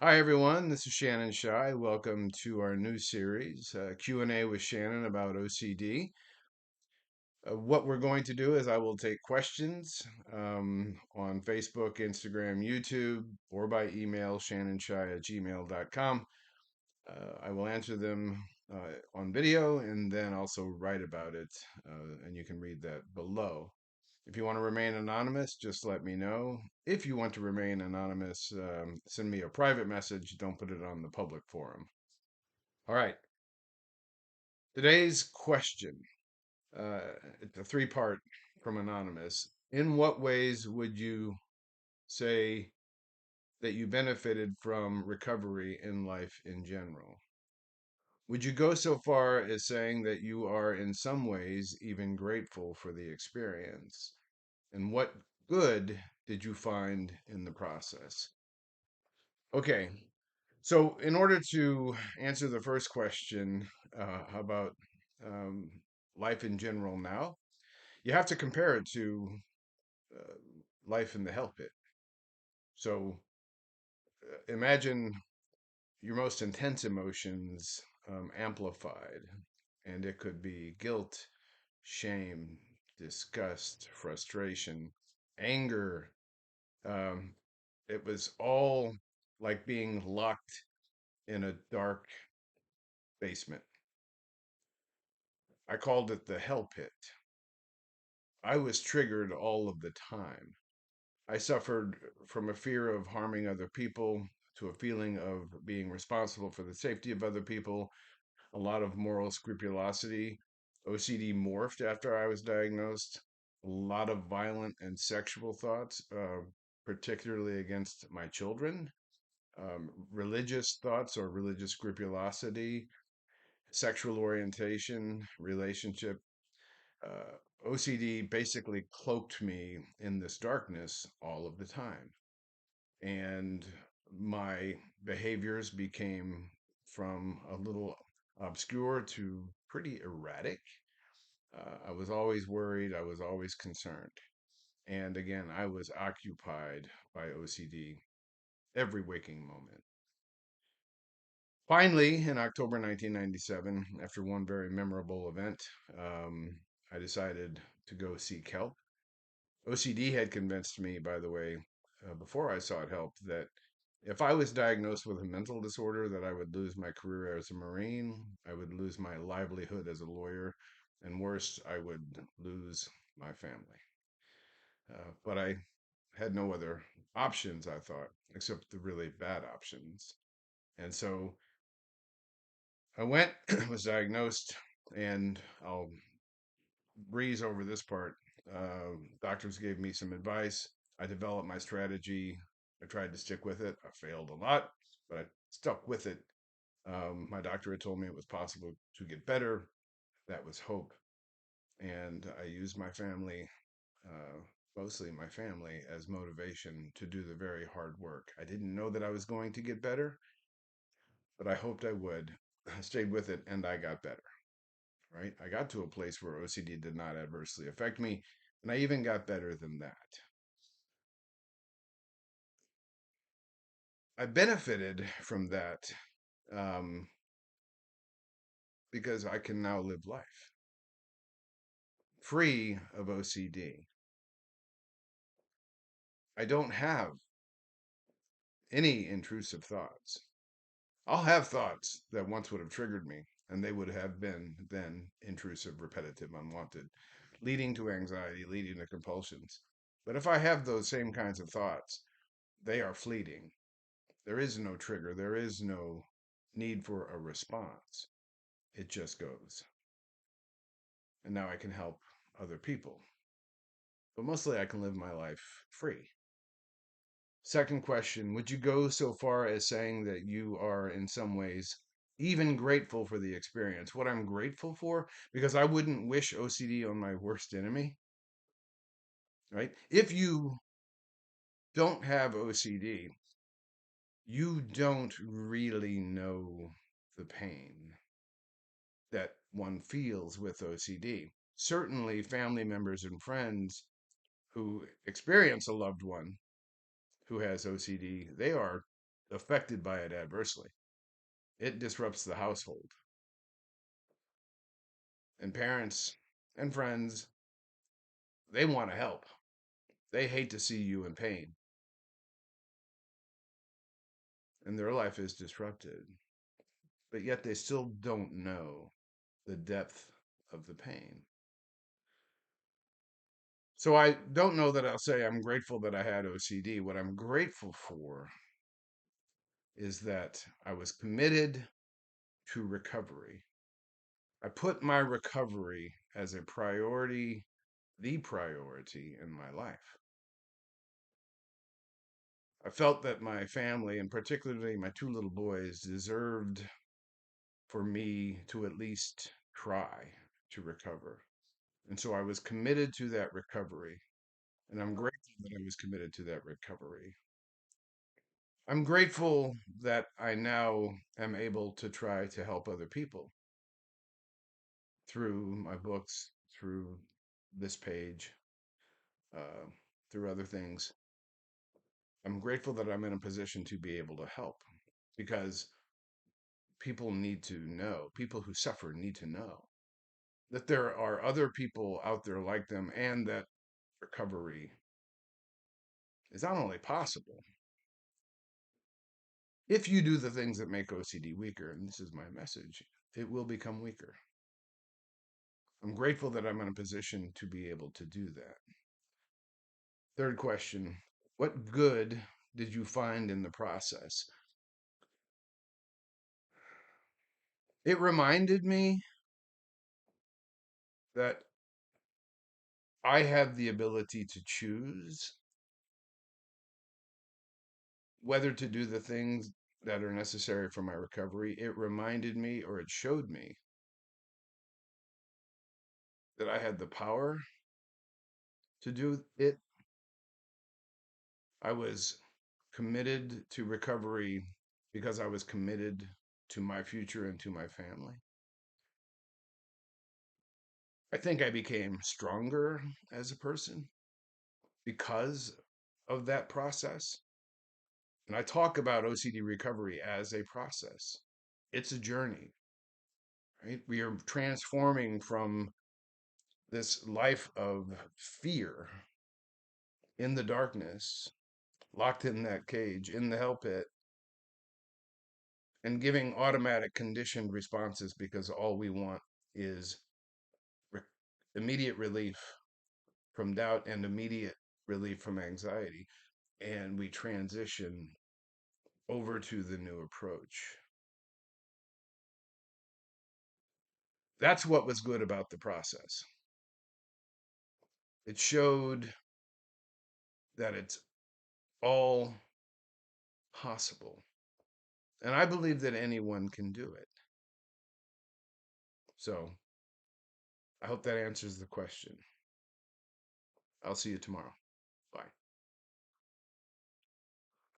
Hi everyone, this is Shannon Shy. Welcome to our new series, Q&A with Shannon about OCD. What we're going to do is I will take questions on Facebook, Instagram, YouTube, or by email, shannonshy@gmail.com. I will answer them on video and then also write about it, and you can read that below. If you want to remain anonymous, just let me know. If you want to remain anonymous, send me a private message. Don't put it on the public forum. All right. Today's question, it's a three-part from Anonymous. In what ways would you say that you benefited from recovery in life in general? Would you go so far as saying that you are in some ways even grateful for the experience? And what good did you find in the process? Okay, so in order to answer the first question about um, life in general now, you have to compare it to uh, life in the hell pit. So imagine your most intense emotions amplified, and it could be guilt, shame, disgust, frustration, anger. Um, it was all like being locked in a dark basement. I called it the hell pit. I was triggered all of the time. I suffered from a fear of harming other people to a feeling of being responsible for the safety of other people, a lot of moral scrupulosity. OCD morphed after I was diagnosed, a lot of violent and sexual thoughts, particularly against my children, religious thoughts or religious scrupulosity, sexual orientation, relationship. OCD basically cloaked me in this darkness all of the time. And my behaviors became from a little obscure to pretty erratic. I was always worried, I was always concerned. And again, I was occupied by OCD every waking moment. Finally, in October 1997, after one very memorable event, I decided to go seek help. OCD had convinced me, by the way, before I sought help, that if I was diagnosed with a mental disorder, that I would lose my career as a Marine, I would lose my livelihood as a lawyer, and worse, I would lose my family. But I had no other options, I thought, except the really bad options. And so I went, was diagnosed, and I'll breeze over this part. Doctors gave me some advice. I developed my strategy. I tried to stick with it. I failed a lot, but I stuck with it. My doctor had told me it was possible to get better. That was hope. And I used my family, uh, mostly my family, as motivation to do the very hard work. I didn't know that I was going to get better, but I hoped I would. I stayed with it and I got better. Right? I got to a place where OCD did not adversely affect me, and I even got better than that. I benefited from that um, because I can now live life free of OCD. I don't have any intrusive thoughts. I'll have thoughts that once would have triggered me, and they would have been then intrusive, repetitive, unwanted, leading to anxiety, leading to compulsions. But if I have those same kinds of thoughts, they are fleeting. There is no trigger. There is no need for a response. It just goes. And now I can help other people. But mostly I can live my life free. Second question, would you go so far as saying that you are in some ways even grateful for the experience? What I'm grateful for? Because I wouldn't wish OCD on my worst enemy, right? If you don't have OCD, you don't really know the pain that one feels with OCD. Certainly, family members and friends who experience a loved one who has OCD, they are affected by it adversely. It disrupts the household, and parents and friends, they want to help. They hate to see you in pain, and their life is disrupted, but yet they still don't know the depth of the pain. So I don't know that I'll say I'm grateful that I had OCD. What I'm grateful for is that I was committed to recovery. I put my recovery as a priority, the priority in my life. I felt that my family, and particularly my two little boys, deserved for me to at least try to recover. And so I was committed to that recovery. And I'm grateful that I was committed to that recovery. I'm grateful that I now am able to try to help other people through my books, through this page, uh, through other things. I'm grateful that I'm in a position to be able to help because people need to know, people who suffer need to know that there are other people out there like them and that recovery is not only possible if you do the things that make OCD weaker, and this is my message, it will become weaker. I'm grateful that I'm in a position to be able to do that. Third question: what good did you find in the process? It reminded me that I have the ability to choose whether to do the things that are necessary for my recovery. It reminded me, or it showed me, that I had the power to do it. I was committed to recovery because I was committed to my future and to my family. I think I became stronger as a person because of that process. And I talk about OCD recovery as a process. It's a journey, right? We are transforming from this life of fear in the darkness, locked in that cage, in the hell pit, and giving automatic conditioned responses because all we want is re- immediate relief from doubt and immediate relief from anxiety. And we transition over to the new approach. That's what was good about the process. It showed that it's all possible. And I believe that anyone can do it. So I hope that answers the question. I'll see you tomorrow.